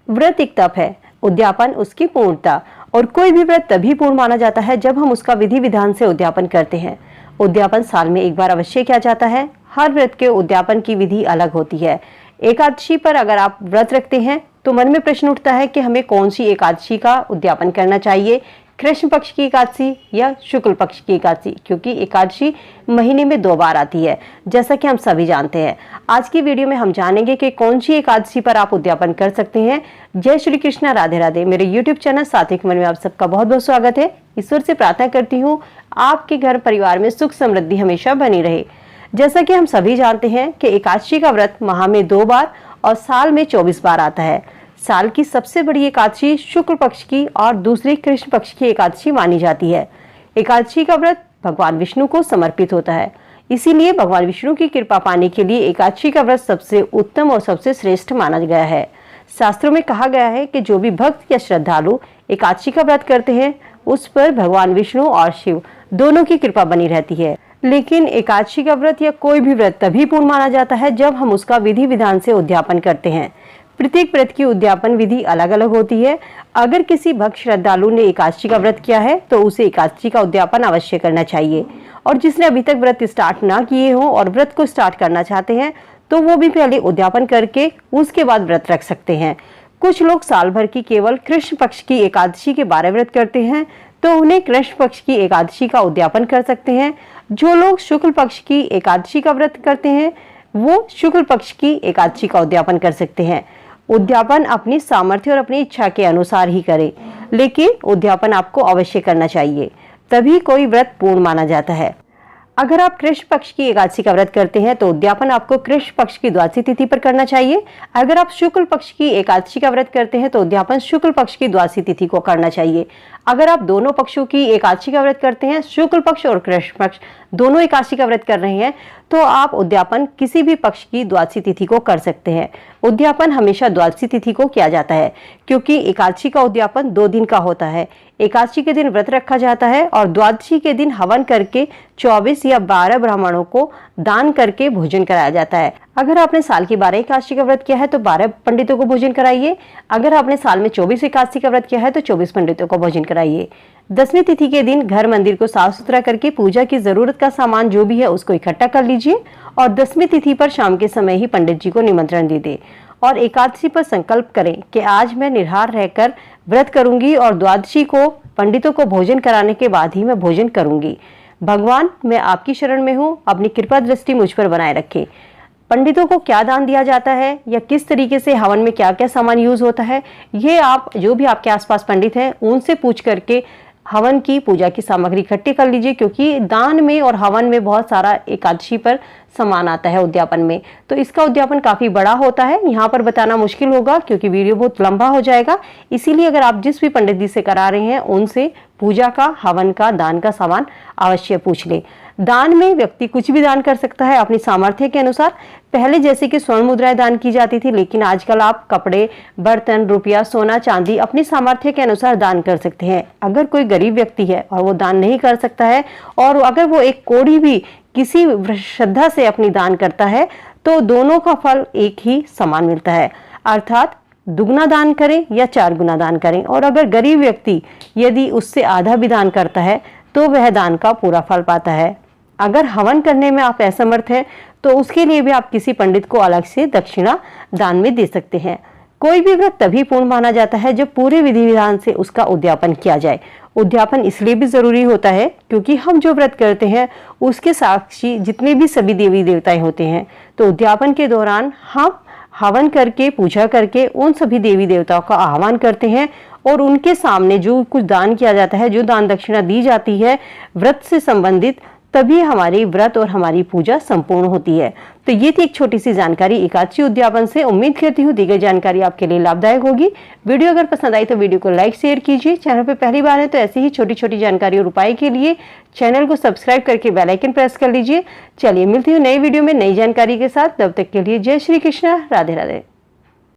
व्रत एक तप है, उद्यापन उसकी पूर्णता। और कोई भी व्रत तभी पूर्ण माना जाता है जब हम उसका विधि विधान से उद्यापन करते हैं। उद्यापन साल में एक बार अवश्य किया जाता है। हर व्रत के उद्यापन की विधि अलग होती है। एकादशी पर अगर आप व्रत रखते हैं तो मन में प्रश्न उठता है कि हमें कौन सी एकादशी का उद्यापन करना चाहिए, कृष्ण पक्ष की एकादशी या शुक्ल पक्ष की एकादशी, क्योंकि एकादशी महीने में 2 बार आती है, जैसा कि हम सभी जानते हैं। आज की वीडियो में हम जानेंगे कि कौन सी एकादशी पर आप उद्यापन कर सकते हैं। जय श्री कृष्णा, राधे राधे। मेरे यूट्यूब चैनल सात्विक मन में आप सबका बहुत बहुत स्वागत है। ईश्वर से प्रार्थना करती हूँ आपके घर परिवार में सुख समृद्धि हमेशा बनी रहे। जैसा कि हम सभी जानते हैं कि एकादशी का व्रत माह में 2 बार और साल में 24 बार आता है। साल की सबसे बड़ी एकादशी शुक्ल पक्ष की और दूसरी कृष्ण पक्ष की एकादशी मानी जाती है। एकादशी का व्रत भगवान विष्णु को समर्पित होता है, इसीलिए भगवान विष्णु की कृपा पाने के लिए एकादशी का व्रत सबसे उत्तम और सबसे श्रेष्ठ माना गया है। शास्त्रों में कहा गया है कि जो भी भक्त या श्रद्धालु एकादशी का व्रत करते हैं उस पर भगवान विष्णु और शिव दोनों की कृपा बनी रहती है। लेकिन एकादशी का व्रत या कोई भी व्रत तभी पूर्ण माना जाता है जब हम उसका विधि विधान से उद्यापन करते हैं। प्रत्येक व्रत की उद्यापन विधि अलग अलग होती है। अगर किसी भक्त श्रद्धालु ने एकादशी का व्रत किया है तो उसे एकादशी का उद्यापन अवश्य करना चाहिए। और जिसने अभी तक व्रत स्टार्ट ना किए हो और व्रत को स्टार्ट करना चाहते हैं तो वो भी पहले उद्यापन करके उसके बाद व्रत रख सकते हैं। कुछ लोग साल भर की केवल कृष्ण पक्ष की एकादशी के 12 व्रत करते हैं तो उन्हें कृष्ण पक्ष की एकादशी का उद्यापन कर सकते हैं। जो लोग शुक्ल पक्ष की एकादशी का व्रत करते हैं वो शुक्ल पक्ष की एकादशी का उद्यापन कर सकते हैं। उद्यापन अपनी सामर्थ्य और अपनी इच्छा के अनुसार ही करें, लेकिन उद्यापन आपको अवश्य करना चाहिए, तभी कोई व्रत पूर्ण माना जाता है। अगर आप कृष्ण पक्ष की एकादशी का व्रत करते हैं तो उद्यापन आपको कृष्ण पक्ष की द्वादशी तिथि पर करना चाहिए। अगर आप शुक्ल पक्ष की एकादशी का व्रत करते हैं तो उद्यापन शुक्ल पक्ष की द्वादशी तिथि को करना चाहिए। अगर आप दोनों पक्षों की एकादशी का व्रत करते हैं, शुक्ल पक्ष और कृष्ण पक्ष दोनों एकादशी का व्रत कर रहे हैं, तो आप उद्यापन किसी भी पक्ष की द्वादशी तिथि को कर सकते हैं। उद्यापन हमेशा द्वादशी तिथि को किया जाता है क्योंकि एकादशी का उद्यापन 2 दिन का होता है। एकादशी के दिन व्रत रखा जाता है और द्वादशी के दिन हवन करके 24 या 12 ब्राह्मणों को दान करके भोजन कराया जाता है। अगर आपने साल की 12 एकादशी का व्रत किया है तो 12 पंडितों को भोजन कराइए। अगर आपने साल में 24 एकादशी का व्रत किया है तो 24 पंडितों को भोजन कराइए। 10वीं तिथि के दिन घर मंदिर को साफ सुथरा करके पूजा की जरूरत का सामान जो भी है उसको इकट्ठा कर लीजिए और 10वीं तिथि पर शाम के समय ही पंडित जी को निमंत्रण दे दें और एकादशी पर संकल्प करें कि आज मैं निराहार रहकर व्रत करूंगी और द्वादशी को पंडितों को भोजन कराने के बाद ही मैं भोजन करूंगी। भगवान, मैं आपकी शरण में हूँ, अपनी कृपा दृष्टि मुझ पर बनाए रखें। पंडितों को क्या दान दिया जाता है या किस तरीके से हवन में क्या क्या सामान यूज होता है, ये आप जो भी आपके आसपास पंडित हैं उनसे पूछ करके हवन की पूजा की सामग्री इकट्ठी कर लीजिए, क्योंकि दान में और हवन में बहुत सारा एकादशी पर सामान आता है उद्यापन में। तो इसका उद्यापन काफी बड़ा होता है, यहाँ पर बताना मुश्किल होगा क्योंकि वीडियो बहुत लंबा हो जाएगा। इसीलिए अगर आप जिस भी पंडित जी से करा रहे हैं उनसे पूजा का, हवन का, दान का सामान अवश्य पूछ लें। दान में व्यक्ति कुछ भी दान कर सकता है अपनी सामर्थ्य के अनुसार। पहले जैसे कि स्वर्ण मुद्राएं दान की जाती थी, लेकिन आजकल आप कपड़े, बर्तन, रुपया, सोना, चांदी अपनी सामर्थ्य के अनुसार दान कर सकते हैं। अगर कोई गरीब व्यक्ति है और वो दान नहीं कर सकता है और अगर वो एक कौड़ी भी किसी श्रद्धा से अपनी दान करता है तो दोनों का फल एक ही समान मिलता है, अर्थात दुगना दान करें या 4 गुना दान करें। और अगर गरीब व्यक्ति यदि उससे आधा भी दान करता है तो वह दान का पूरा फल पाता है। अगर हवन करने में आप असमर्थ हैं तो उसके लिए भी आप किसी पंडित को अलग से दक्षिणा दान में दे सकते हैं। कोई भी व्रत तभी पूर्ण माना जाता है जब पूरे विधि विधान से उसका उद्यापन किया जाए। उद्यापन इसलिए भी जरूरी होता है क्योंकि हम जो व्रत करते हैं उसके साक्षी जितने भी सभी देवी देवताएं होते हैं, तो उद्यापन के दौरान हम हवन करके, पूजा करके उन सभी देवी देवताओं का आह्वान करते हैं और उनके सामने जो कुछ दान किया जाता है, जो दान दक्षिणा दी जाती है व्रत से संबंधित, तभी हमारी व्रत और हमारी पूजा संपूर्ण होती है। तो ये थी एक छोटी सी जानकारी एकादशी उद्यापन से। उम्मीद करती हूँ दी गई जानकारी आपके लिए लाभदायक होगी। वीडियो अगर पसंद आई तो वीडियो को लाइक शेयर कीजिए। चैनल पर पहली बार है तो ऐसी ही छोटी छोटी जानकारी और उपाय के लिए चैनल को सब्सक्राइब करके बेल आइकन प्रेस कर लीजिए। चलिए मिलती हूँ नई वीडियो में नई जानकारी के साथ, तब तक के लिए जय श्री कृष्णा, राधे राधे।